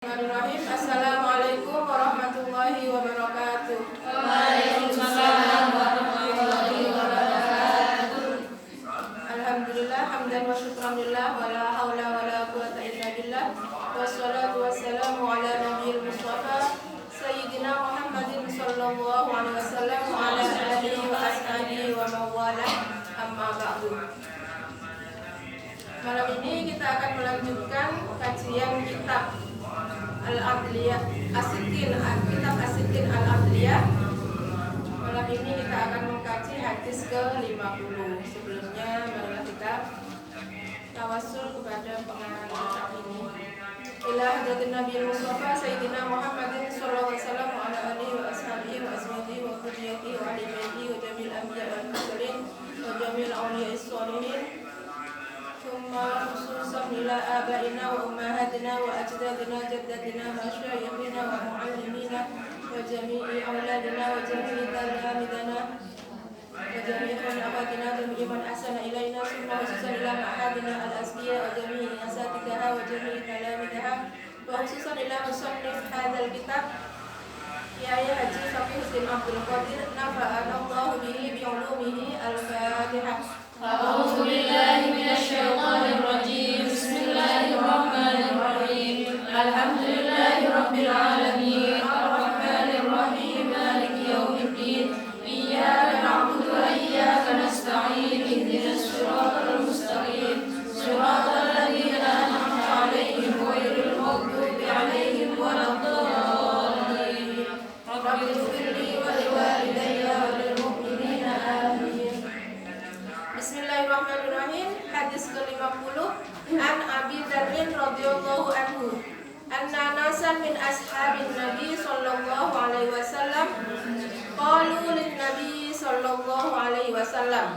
Bismillahirrahmanirrahim. Assalamualaikum warahmatullahi wabarakatuh. Waalaikumsalam warahmatullahi wabarakatuh. Alhamdulillah hamdan wa syukran lillah wa la haula wa la quwwata illa billah. Wassalatu wassalamu ala nabiyil mustafa sayyidina Muhammadin sallallahu alaihi wasallam wa ala alihi wa ashabihi wa mawalah. Amma ba'du. Malam ini kita akan melanjutkan kajian kitab Al-Adliyah kitab As-Sittin Al-Adliyah. Malam ini kita akan mengkaji hadis ke-50. Sebelumnya marilah kita tawassul kepada pengarang kitab ini. Ila hadratin Nabi Mustafa Sayyidina Muhammadin sallallahu alaihi wasallam wa ala alihi wa ashabihi wa azwajihi wa dhurriyyatihi wa ahli baitihi wa jami'il anbiya wal mursalin wa jami'il awliya'is shalihin. Thumma khususan ila abaina wa ummahatina wa ajdadina jaddatina wa masyayikhina wa muallimina wa jami'i auladina wa jami'i talamidana wa jami'i khulafatina wa jami'i man ahsana ilaina. Thumma khususan ila ma'hadina al-asliya wa jami'i asatidaha wa jami'i talamidaha wa khususan ila musannif hadzal kitab Yahya Haji Fakhruddin Abdul Qadir nafa'ana Allahu bihi bi ulumihi. Al-Fatihah. A'udzu billahi minasyaitonir rajim. Bismillahirrahmanirrahim. Alhamdulillahi rabbil alamin. Arrahmanir rahim. Maliki yaumiddin. Iyyaka na'budu wa iyyaka nasta'in. Ihdinas siratal mustaqim. Siratal ladzina an'amta 'alaihim ghairil maghdubi 'alaihim waladdallin. Rabbi ighfirli wa liwalidayya wa lil mu'minina amin. Bismillahirrahmanirrahim. Hadis ke-50 An Abi Dzarrin radhiyallahu anhu anna nasan min ashabin Nabi sallallahu alaihi wasallam qalu lin Nabi sallallahu alaihi wasallam.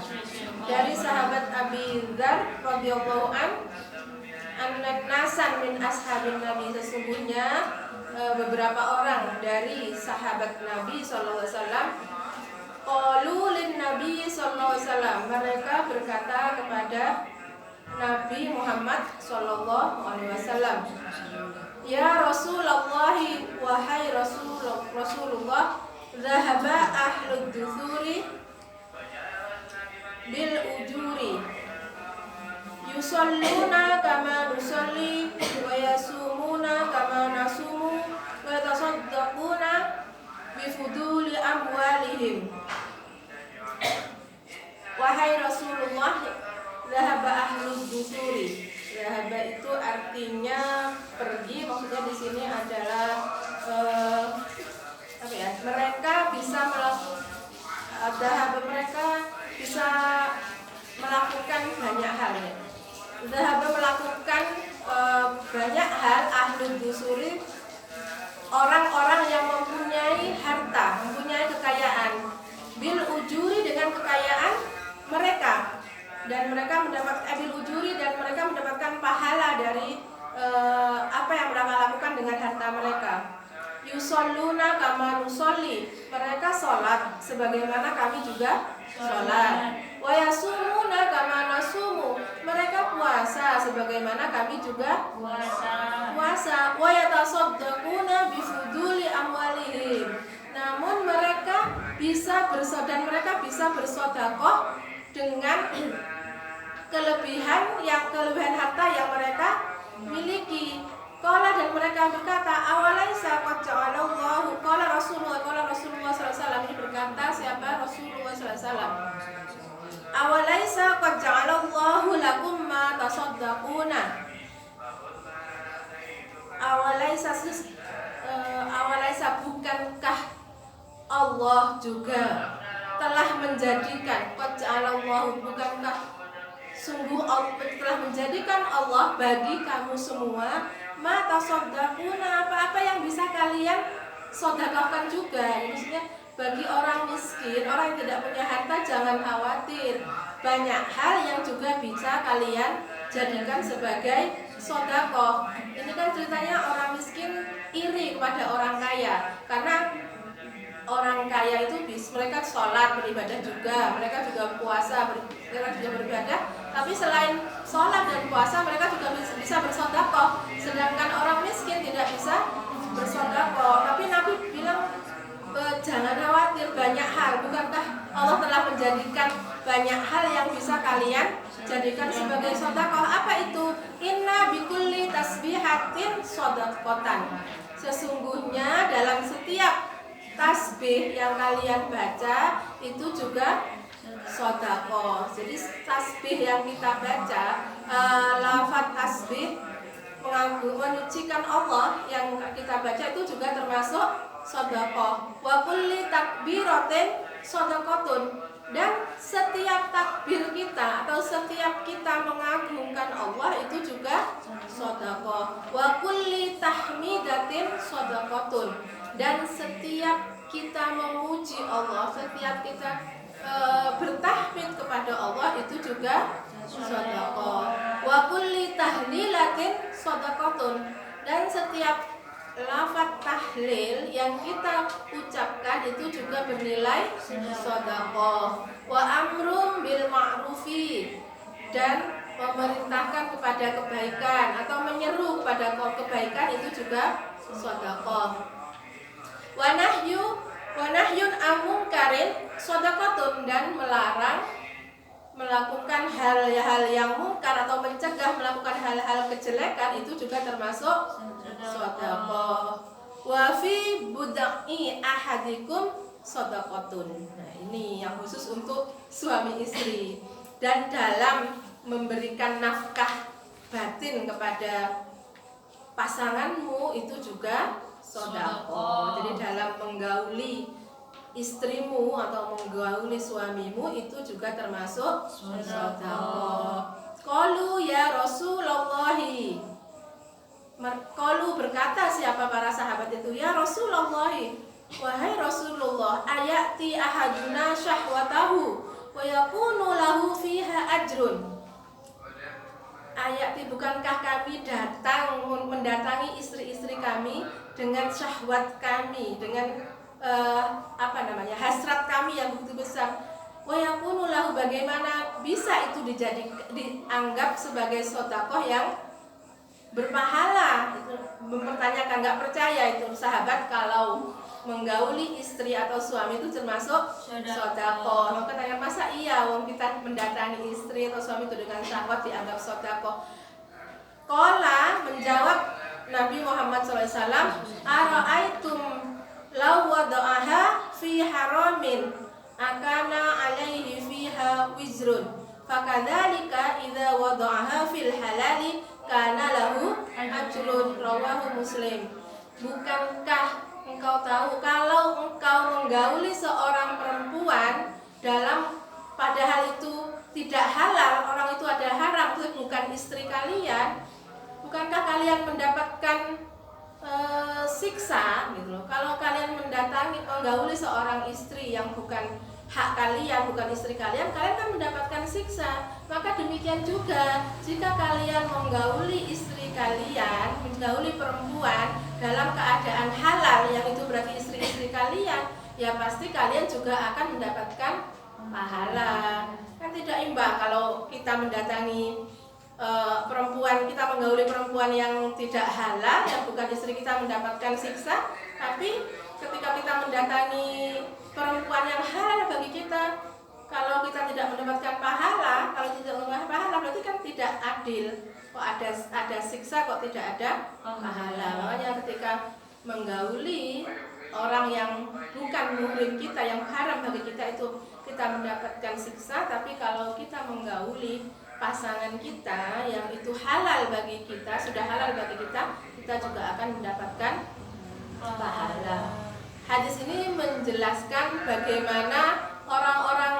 Dari sahabat Abi Dzar radhiyallahu anna nasan min ashabin Nabi, sesungguhnya beberapa orang dari sahabat Nabi sallallahu alaihi wasallam qalu lin Nabi sallallahu alaihi wasallam, mereka berkata kepada Nabi Muhammad sallallahu alaihi wasallam, ya Rasulullah, wahai Rasulullah, zahaba ahlud dusuri bil ujuri yusalluna kama nusalli wa yasumuna kama nasumu wa yatasaddaquna bifuduli amwalihim. Wahai Rasulullah, zahaba ahlud dusuri. Zahaba itu artinya pergi, maksudnya di sini adalah mereka bisa melakukan mereka bisa melakukan banyak hal ya. Zahaba melakukan banyak hal ahlud dusuri, orang-orang yang mempunyai harta, mempunyai kekayaan, bil ujuri, dengan kekayaan mereka, dan mereka mendapatkan bil ujuri, dan mereka mendapatkan pahala dari apa yang mereka lakukan dengan harta mereka. Yusalluna kama nusolli, mereka sholat sebagaimana kami juga sholat. Wa yasumuna kama nasumu, mereka puasa sebagaimana kami juga puasa. Wa yatasaddaquna bifuduli amwalihim, namun mereka bisa bersedekah dengan kelebihan harta yang mereka miliki. Qala, dan mereka berkata, awalaisa qad ja'alallahu, qala Rasulullah sallallahu alaihi wasallam, ini berkata siapa? Rasulullah sallallahu alaihi wasallam. Awalaisa qad ja'alallahu lakum ma tasaddaquna. Awalaisa bukankah Allah juga telah menjadikan, qad ja'alallahu, bukankah sungguh Allah telah menjadikan Allah bagi kamu semua ma tasaddaquna, apa-apa yang bisa kalian sedekahkan juga. Maksudnya bagi orang miskin, orang yang tidak punya harta, jangan khawatir, banyak hal yang juga bisa kalian jadikan sebagai sedekah. Ini kan ceritanya orang miskin iri kepada orang kaya, karena orang kaya itu mereka sholat, beribadah juga, mereka juga puasa, mereka juga beribadah, Tapi selain sholat dan puasa mereka juga bisa bersedekah. Sedangkan orang miskin tidak bisa bersedekah. Tapi Nabi bilang jangan khawatir, banyak hal. Bukankah Allah telah menjadikan banyak hal yang bisa kalian jadikan sebagai sedekah? Apa itu? Inna bikulli tasbihatin shadaqatan. Sesungguhnya dalam setiap tasbih yang kalian baca itu juga sedekah. Jadi tasbih yang kita baca, lafaz tasbih menyucikan Allah yang kita baca itu juga termasuk sedekah. Wa kulli takbiratin shadaqatun. Dan setiap takbir kita atau setiap kita mengagungkan Allah itu juga sedekah. Wa kulli tahmidatin shadaqatun. Dan setiap kita memuji Allah, setiap kita bertahmid kepada Allah itu juga sedekah. Wa kulli tahlilatin shadaqatun. Dan setiap lafaz tahlil yang kita ucapkan itu juga bernilai sedekah. Wa amrum bil ma'rufi. Dan memerintahkan kepada kebaikan atau menyeru kepada kebaikan itu juga sedekah. Wa nahyun amungkarin shadaqatun. Dan melarang melakukan hal-hal yang mungkar atau mencegah melakukan hal-hal kejelekan itu juga termasuk sedekah. Wa fi budai ahadikum shadaqatun. Nah, ini yang khusus untuk suami istri. Dan dalam memberikan nafkah batin kepada pasanganmu itu juga sedekah. Jadi dalam menggauli istrimu atau menggauli suamimu itu juga termasuk sedekah. Qalu ya Rasulullah. Qalu berkata siapa para sahabat itu, ya Rasulullah, wahai Rasulullah, ayati ahaduna syahwatahu wa yakunu lahu fiha ajrun. Ayati, bukankah kami mendatangi istri-istri kami dengan syahwat kami, dengan hasrat kami yang begitu besar. Wa yakunu lahu, bagaimana bisa itu dianggap sebagai sedekah yang berpahala? Itu mempertanyakan, nggak percaya itu sahabat kalau menggauli istri atau suami itu termasuk sedekah. Maka tanya, masa iya wong kita mendatangi istri atau suami itu dengan syahwat dianggap sedekah? Qala, menjawab Nabi Muhammad SAW, ara'aitum law wada'aha fi haramin akana alaihi fiha wizrun fakadzalika idza wada'aha fil halali kana lahu ajrun. Rawahu Muslim. Bukankah engkau tahu kalau engkau menggauli seorang perempuan padahal itu tidak halal, orang itu adalah haram, itu bukan istri kalian, bukankah kalian mendapatkan siksa gitu loh. Kalau kalian menggauli seorang istri yang bukan hak kalian, bukan istri kalian, kalian kan mendapatkan siksa. Maka demikian juga jika kalian menggauli istri kalian, menggauli perempuan dalam keadaan halal, yang itu berarti istri-istri kalian, ya pasti kalian juga akan mendapatkan pahala. Kan tidak imbang kalau kita mendatangi perempuan, kita menggauli perempuan yang tidak halal, yang bukan istri kita, mendapatkan siksa. Tapi ketika kita mendatangi perempuan yang halal bagi kita, kalau kita tidak mendapatkan pahala, kalau tidak mendapatkan pahala berarti kan tidak adil. Kok ada siksa, kok tidak ada pahala. Makanya ketika menggauli orang yang bukan muhrim kita, yang haram bagi kita, itu kita mendapatkan siksa. Tapi kalau kita menggauli pasangan kita yang itu halal bagi kita, sudah halal bagi kita, kita juga akan mendapatkan pahala. Hadis ini menjelaskan bagaimana orang-orang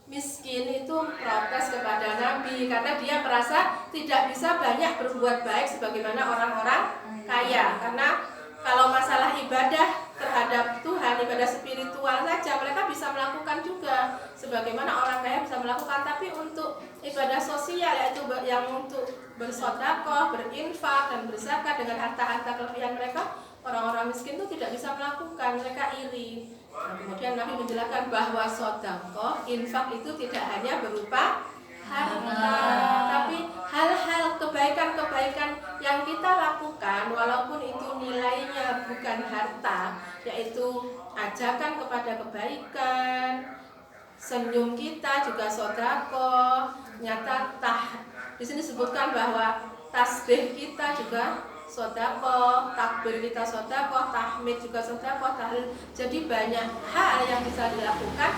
miskin itu protes kepada Nabi karena dia merasa tidak bisa banyak berbuat baik sebagaimana orang-orang kaya. Karena kalau masalah ibadah terhadap Tuhan, ibadah spiritual saja mereka bisa melakukan juga sebagaimana orang kaya bisa melakukan. Tapi untuk ibadah sosial, yaitu yang untuk bersedekah, berinfak dan berzakat dengan harta-harta kelebihan mereka, orang-orang miskin itu tidak bisa melakukan, mereka iri. Nah, kemudian Nabi menjelaskan bahwa sedekah, infak itu tidak hanya berupa harta, tapi hal-hal kebaikan-kebaikan yang kita lakukan walaupun itu nilainya bukan harta, yaitu ajakan kepada kebaikan, senyum kita juga sedekah, nyata di sini disebutkan bahwa tasbih kita juga sedekah, takbir kita sedekah, tahmid juga sedekah, tahlil. Jadi banyak hal yang bisa dilakukan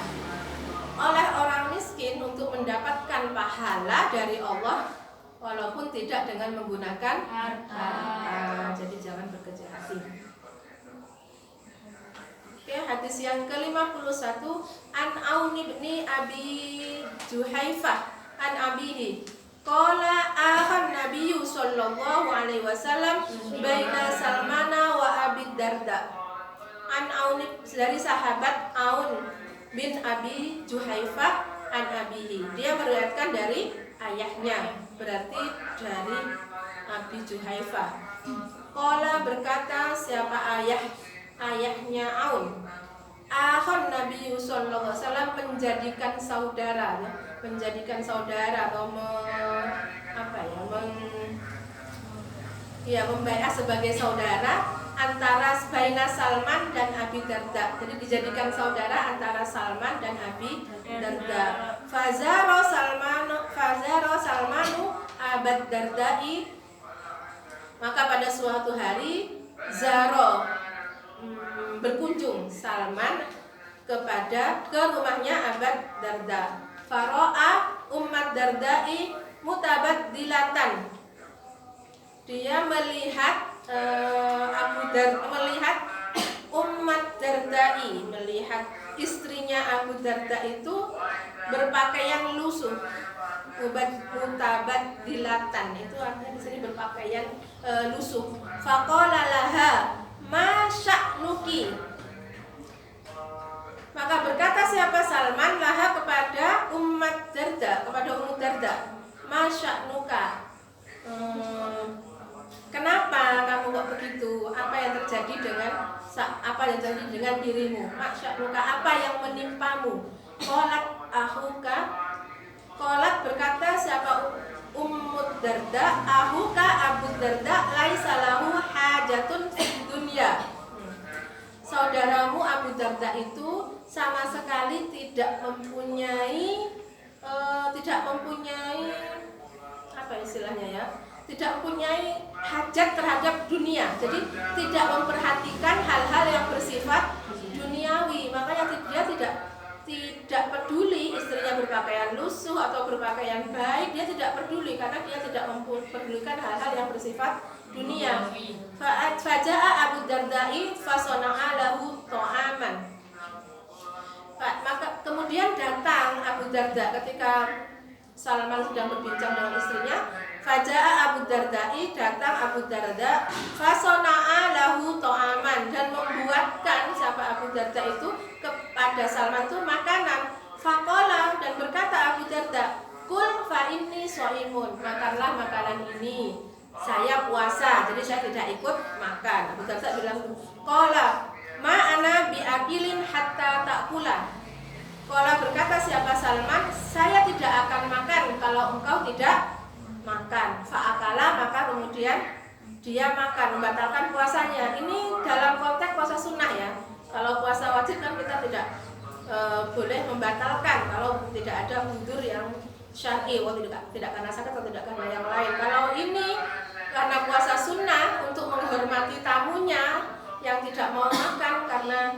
oleh orang miskin untuk mendapatkan pahala dari Allah walaupun tidak dengan menggunakan harta. Jadi jangan berkecil hati. Oke, hadis yang ke-51 an Aun bin Abi Juhaifah an abihi qala ahan nabiyyu sallallahu alaihi wasallam baina Salmana wa Abi Darda. An Aun, dari sahabat Aun bin Abi Juhaifah an abihi. Dia meriwayatkan dari ayahnya, berarti dari Abi Juhaifah. Qala, berkata siapa ayahnya Aun. Akhon Nabi sallallahu alaihi wasallam, menjadikan saudara, menjadikan saudara atau membaiat sebagai saudara antara baina Salman dan Abi Darda. Jadi dijadikan saudara antara Salman dan Abi Darda. Fazaro Salmanu Abad Dardai. Maka pada suatu hari berkunjung Salman ke rumahnya Abad Darda. Faro'a Ummat Dardai mutabadilatan. Dia melihat melihat Ummat Dardai, melihat istrinya Abu Darda itu berpakaian lusuh. Mutabadilatan itu artinya di sini berpakaian lusuh. Faqala laha ma sya'nuki. Maka berkata siapa Salman laha kepada Ummat Darda, kepada Ummu Darda, ma sya'nuka. Kenapa kamu kok begitu? Apa yang terjadi dengan dirimu? Maksudnya apa yang menimpamu? Qolat berkata siapa Ummu Darda, ahuka Abu Darda laisa lahu hajatun fid dunya. Saudaramu Abu Darda itu sama sekali tidak mempunyai apa istilahnya ya? Tidak mempunyai hajat terhadap dunia. Jadi tidak memperhatikan hal-hal yang bersifat duniawi. Makanya dia tidak peduli istrinya berpakaian lusuh atau berpakaian baik. Dia tidak peduli karena dia tidak memperdulikan hal-hal yang bersifat dunia. Faja'a Abu Dardai fasana'a lahu ta'aman. Maka kemudian datang Abu Darda ketika Salman sedang berbincang dengan istrinya. Faja'a Abu Dardai, datang Abu Darda, fasona'a lahu ta'aman, dan membuatkan siapa Abu Darda itu kepada Salman itu makanan. Faqala, dan berkata Abu Darda, kul fa inni shaimun, makanlah makanan ini, saya puasa, jadi saya tidak ikut makan. Abu Darda bilang, qala ma ana biakilin hatta ta'kula. Qala, berkata siapa Salman, saya tidak akan makan kalau engkau tidak makan. Fa'akala, maka kemudian dia makan, membatalkan puasanya. Ini dalam konteks puasa sunnah ya. Kalau puasa wajib kan kita tidak boleh membatalkan kalau tidak ada udzur yang syar'i, tidak karena sakit atau tidak karena yang lain. Kalau ini karena puasa sunnah untuk menghormati tamunya yang tidak mau makan karena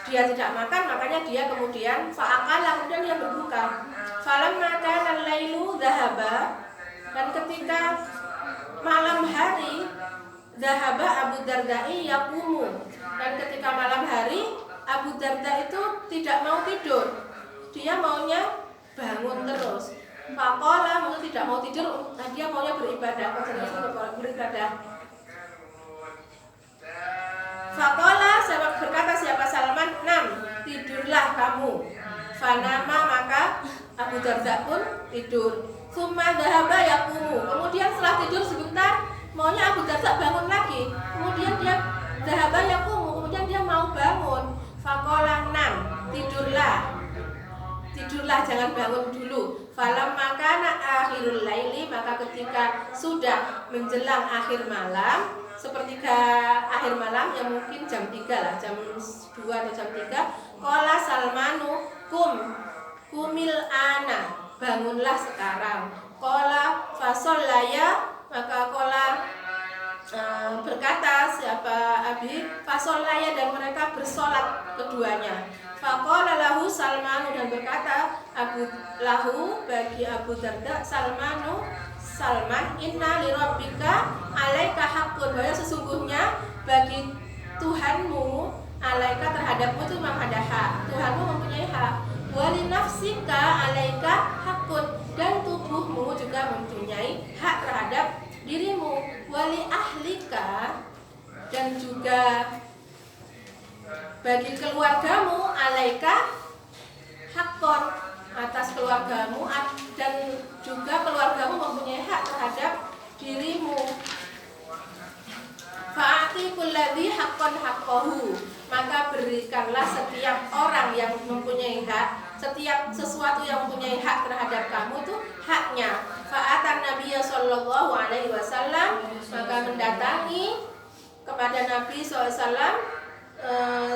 dia tidak makan, makanya dia kemudian fa'akala, kemudian dia berbuka. Falamma kana al-lailu dhahaba, dan ketika malam hari, dhahaba Abu Dardai yaqumu, dan ketika malam hari Abu Darda itu tidak mau tidur, dia maunya bangun terus. Faqala, maksudnya tidak mau tidur, dia maunya beribadah, beribadah. Faqala, berkata siapa Salman, nam, tidurlah kamu. Fanama, maka Abu Darda pun tidur. Summa dhahaba yaqumu, kemudian setelah tidur sebentar, maunya Abu Darda bangun lagi. Kemudian dia dhahaba yaqumu, kemudian dia mau bangun. Faqala nam, tidurlah, jangan bangun dulu. Falamma kana akhirul laili, maka ketika sudah menjelang akhir malam, sepertiga akhir malam yang mungkin jam 3 lah, jam 2 atau jam 3, qala Salmanu kumil ana, bangunlah sekarang. Qala fasallaya, maka qala berkata siapa Abi, fasallaya, dan mereka bersolat keduanya. Faqala lahu Salmanu, dan berkata bagi Abu Darda, Salman, inna li rabbika alaika haqqun, bahwa sesungguhnya bagi Tuhanmu, alaika terhadapmu itu memang ada hak, Tuhanmu mempunyai hak. Wali nafsika alaika haqqun, dan tubuhmu juga mempunyai hak terhadap dirimu. Wali ahlika, dan juga bagi keluargamu, alaika haqqun, atas keluargamu, dan juga keluargamu mempunyai hak terhadap dirimu. Fa'ati kulladzi haqqan haqqahu, maka berikanlah setiap orang yang mempunyai hak, setiap sesuatu yang mempunyai hak terhadap kamu itu haknya. Fa'atan Nabiya sallallahu alaihi wasallam, maka mendatangi kepada Nabi SAW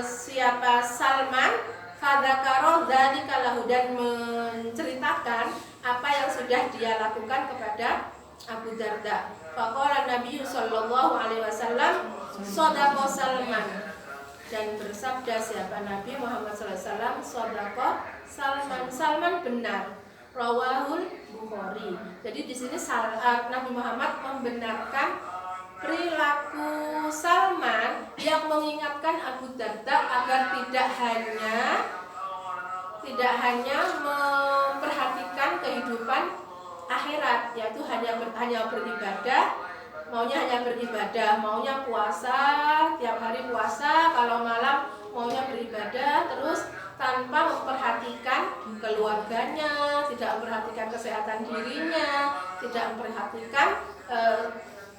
siapa Salman, fadzakara dzalika lahu, dan menceritakan apa yang sudah dia lakukan kepada Abu Darda. Faqala Nabi sallallahu alaihi wasallam, shadaqa Salman, dan bersabda siapa Nabi Muhammad sallallahu alaihi wasallam, shadaqa Salman benar. Rawahul Bukhari. Jadi di sini Nabi Muhammad membenarkan perilaku Salman yang mengingatkan Abu Darda agar tidak hanya memperhatikan kehidupan akhirat, yaitu hanya beribadah, maunya puasa, tiap hari puasa, kalau malam maunya beribadah terus, tanpa memperhatikan keluarganya, tidak memperhatikan kesehatan dirinya, tidak memperhatikan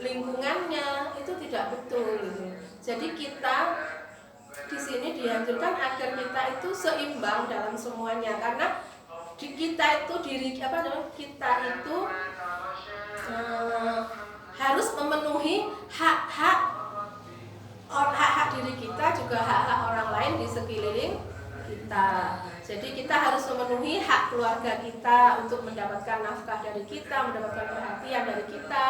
lingkungannya. Itu tidak betul. Jadi kita di sini dianjurkan agar kita itu seimbang dalam semuanya, karena kita itu harus memenuhi hak-hak diri kita, juga hak-hak orang lain di sekeliling kita. Jadi kita harus memenuhi hak keluarga kita untuk mendapatkan nafkah dari kita, mendapatkan perhatian dari kita.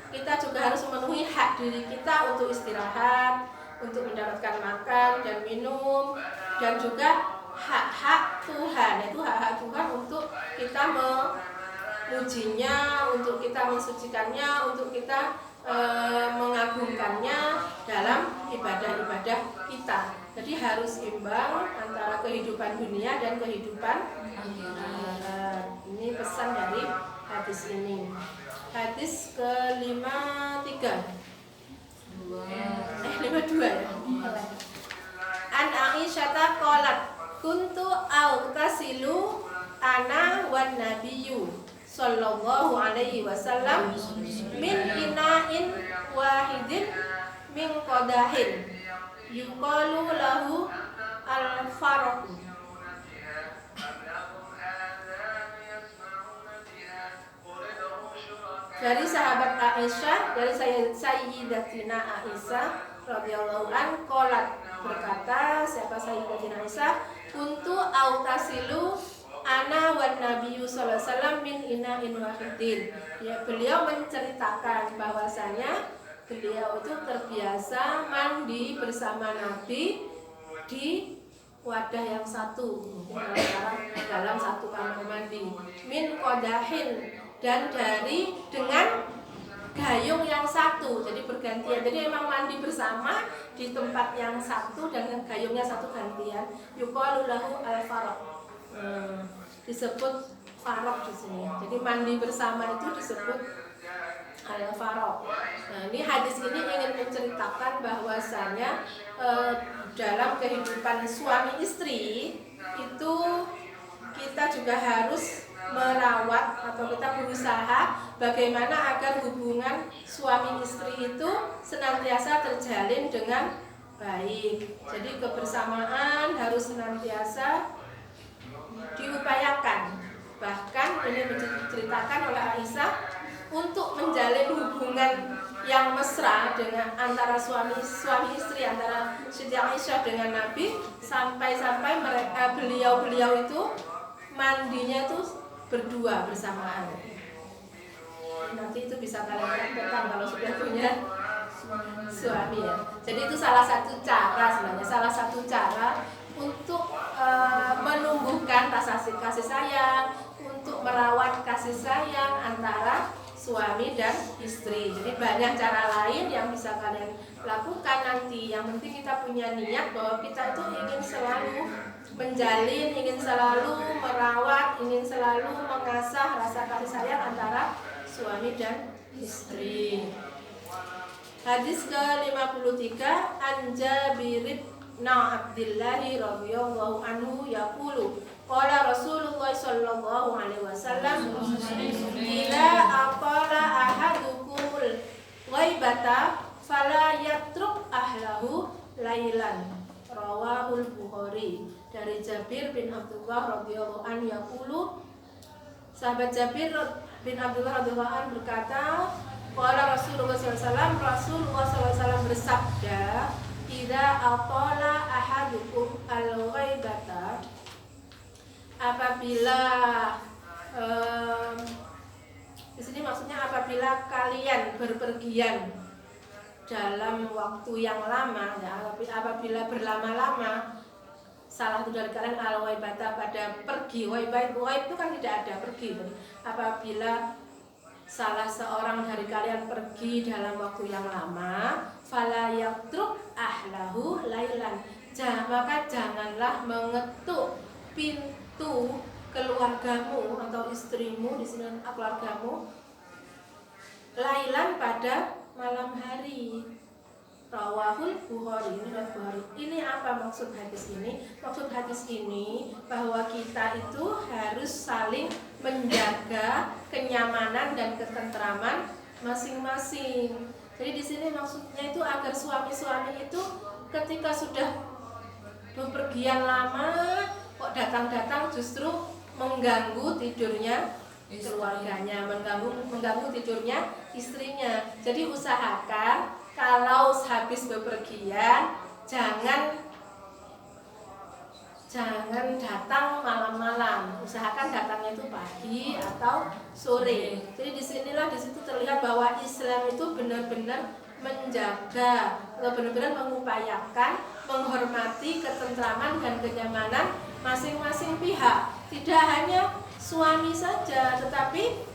Kita juga harus memenuhi hak diri kita untuk istirahat, untuk mendapatkan makan dan minum, dan juga hak-hak Tuhan, yaitu hak-hak Tuhan untuk kita memujinya, untuk kita mensucikannya, untuk kita mengagungkannya dalam ibadah-ibadah kita. Jadi harus imbang antara kehidupan dunia dan kehidupan akhirat. Ini pesan dari hadis ini. Hadis ke-53. 52 ya. An Aisyah qalat kuntu autasilu ana wan nabiyyu sallallahu alaihi wasallam min ina'in wahidin min qadahin yuqalu lahu al-farq. Dari sahabat Aisyah, dari Sayyidatina Aisyah radhiyallahu an qalat, berkata siapa Sayyidatina Aisyah, kuntu autasilu ana wan nabiyyu sallallahu alaihi wasallam min ina'in wahidin. Ya, beliau menceritakan bahwasanya beliau itu terbiasa mandi bersama Nabi di wadah yang satu, dalam satu kamar mandi, min qadahin, dan dengan gayung yang satu, jadi bergantian. Jadi memang mandi bersama di tempat yang satu dan gayungnya satu gantian. Yuqalu lahu al-faraq. Disebut faraq di sini. Jadi mandi bersama itu disebut al-faraq. Nah, ini hadis ini ingin menceritakan bahwasanya dalam kehidupan suami istri itu kita juga harus merawat atau kita berusaha bagaimana agar hubungan suami istri itu senantiasa terjalin dengan baik. Jadi kebersamaan harus senantiasa diupayakan. Bahkan ini diceritakan oleh Aisyah untuk menjalin hubungan yang mesra dengan antara suami istri, antara Siti Aisyah dengan Nabi, sampai-sampai mereka beliau itu mandinya itu berdua bersamaan. Nanti itu bisa kalian praktekkan kalau sudah punya suami ya. Jadi itu salah satu cara sebenarnya, salah satu cara untuk menumbuhkan rasa kasih sayang, untuk merawat kasih sayang antara suami dan istri. Jadi banyak cara lain yang bisa kalian lakukan nanti. Yang penting kita punya niat bahwa kita itu ingin selalu menjalin, ingin selalu merawat, ingin selalu mengasah rasa kasih sayang antara suami dan istri. Hadis ke-53, an Jabir bin Abdullah radhiyallahu anhu yaqulu qala Rasulullah sallallahu alaihi wasallam ila aqala ahadukumul ghaibata fala yatruk ahlahu lailan, rawahul Bukhari. Dari Jabir bin Abdullah radhiyallahu anhu yaqulu, sahabat Jabir bin Abdullah radhiyallahu anhu berkata, qala Rasulullah SAW, Rasulullah SAW bersabda, idza aqala ahadukum al-ghaibata, apabila di sini maksudnya apabila kalian berpergian dalam waktu yang lama, ya, apabila berlama-lama, salah satu dari kalian al-ghaibata pada pergi. Ghaib itu kan tidak ada, pergi. Apabila salah seorang dari kalian pergi dalam waktu yang lama, fala yatruk ahlahu lailan, maka janganlah mengetuk pintu keluargamu atau istrimu, di sini keluargamu, lailan pada malam hari. Rawahul Bukhari. Ini apa maksud hadis ini? Maksud hadis ini bahwa kita itu harus saling menjaga kenyamanan dan ketentraman masing-masing. Jadi di sini maksudnya itu agar suami-suami itu ketika sudah bepergian lama kok datang-datang justru mengganggu tidurnya keluarganya, mengganggu tidurnya istrinya. Jadi usahakan kalau habis bepergian jangan datang malam-malam. Usahakan datangnya itu pagi atau sore. Jadi di situ terlihat bahwa Islam itu benar-benar menjaga atau benar-benar mengupayakan menghormati ketentraman dan kenyamanan masing-masing pihak. Tidak hanya suami saja, tetapi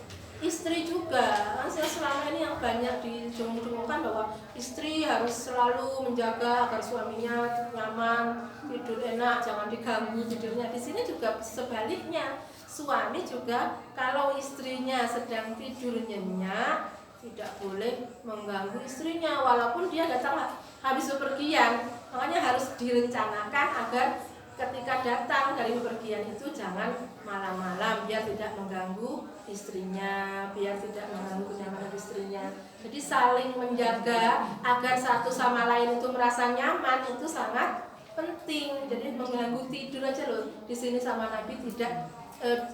istri juga. Selama ini yang banyak didengung-dengungkan bahwa istri harus selalu menjaga agar suaminya nyaman, tidur enak, jangan diganggu tidurnya. Di sini juga sebaliknya, suami juga kalau istrinya sedang tidur nyenyak tidak boleh mengganggu istrinya walaupun dia datang habis bepergian. Makanya harus direncanakan agar ketika datang dari bepergian itu jangan malam-malam, biar tidak mengganggu istrinya, biar tidak mengganggu kenyamanan istrinya. Jadi saling menjaga agar satu sama lain itu merasa nyaman itu sangat penting. Jadi mengganggu tidur aja loh. Di sini sama Nabi tidak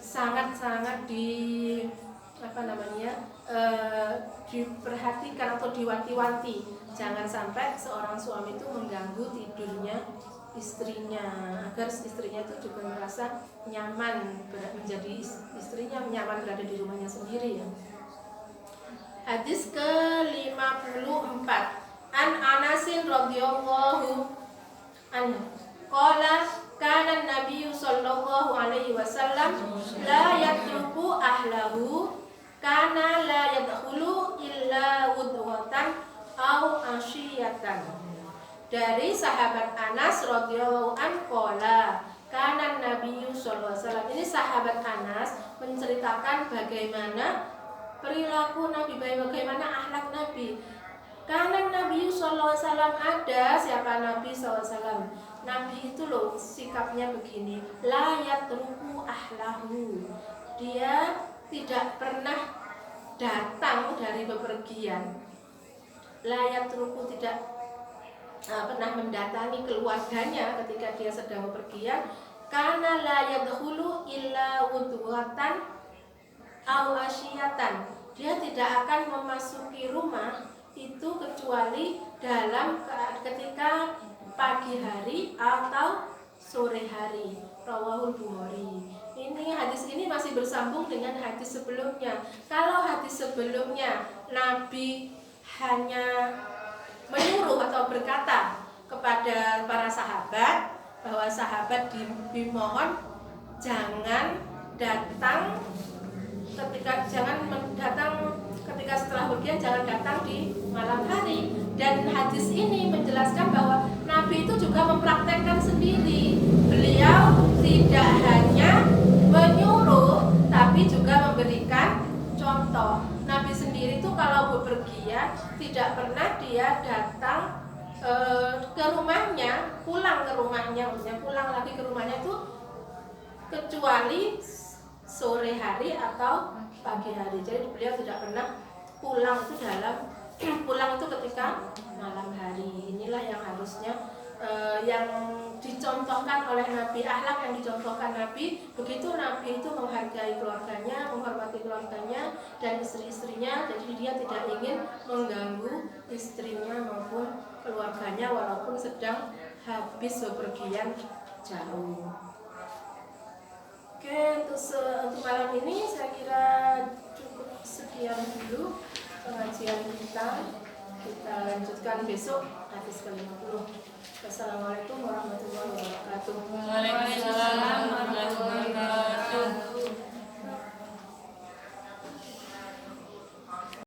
sangat-sangat diperhatikan atau diwanti-wanti. Jangan sampai seorang suami itu mengganggu tidurnya istrinya, agar istrinya itu juga merasa nyaman menjadi istrinya, nyaman berada di rumahnya sendiri ya. Hadis ke-54, an Anasin radhiyallahu anhu qala kana Nabi sallallahu alaihi wasallam la yatruku ahlahu kana la yadkhulu illa wudwatan au asyiyatan. Dari sahabat Anas radhiyallahu anhu qala kana Nabi sallallahu alaihi wasallam. Ini sahabat Anas menceritakan bagaimana perilaku Nabi, bagaimana akhlak Nabi. Kana Nabi sallallahu alaihi wasallam, ada siapa Nabi sallallahu alaihi wasallam. Nabi itu loh sikapnya begini, la yatruku ahlahu. Dia tidak pernah datang dari bepergian. La yatruku, tidak pernah mendatangi keluarganya ketika dia sedang bepergian, Kana la yadkhulu illa wudu'atan aw asyiyatan. Dia tidak akan memasuki rumah itu kecuali dalam ketika pagi hari atau sore hari. Rawahul Bukhari. Ini hadis ini masih bersambung dengan hadis sebelumnya. Kalau hadis sebelumnya Nabi hanya menyuruh atau berkata kepada para sahabat bahwa sahabat dimohon jangan datang ketika setelah bepergian, jangan datang di malam hari. Dan hadis ini menjelaskan bahwa Nabi itu juga mempraktekkan sendiri. Beliau tidak hanya menyuruh tapi juga memberikan contoh. Nabi sendiri itu kalau bepergian tidak pernah dia datang ke rumahnya, pulang ke rumahnya, maksudnya pulang lagi ke rumahnya itu kecuali sore hari atau pagi hari. Jadi beliau tidak pernah pulang itu pulang itu ketika malam hari. Inilah yang harusnya yang dicontohkan oleh Nabi, akhlak yang dicontohkan Nabi. Begitu Nabi itu menghargai keluarganya, menghormati keluarganya dan istri-istrinya. Jadi dia tidak ingin mengganggu istrinya maupun keluarganya walaupun sedang habis bepergian jauh. Oke, untuk malam ini saya kira cukup sekian dulu pengajian kita. Kita lanjutkan besok hadis kelima.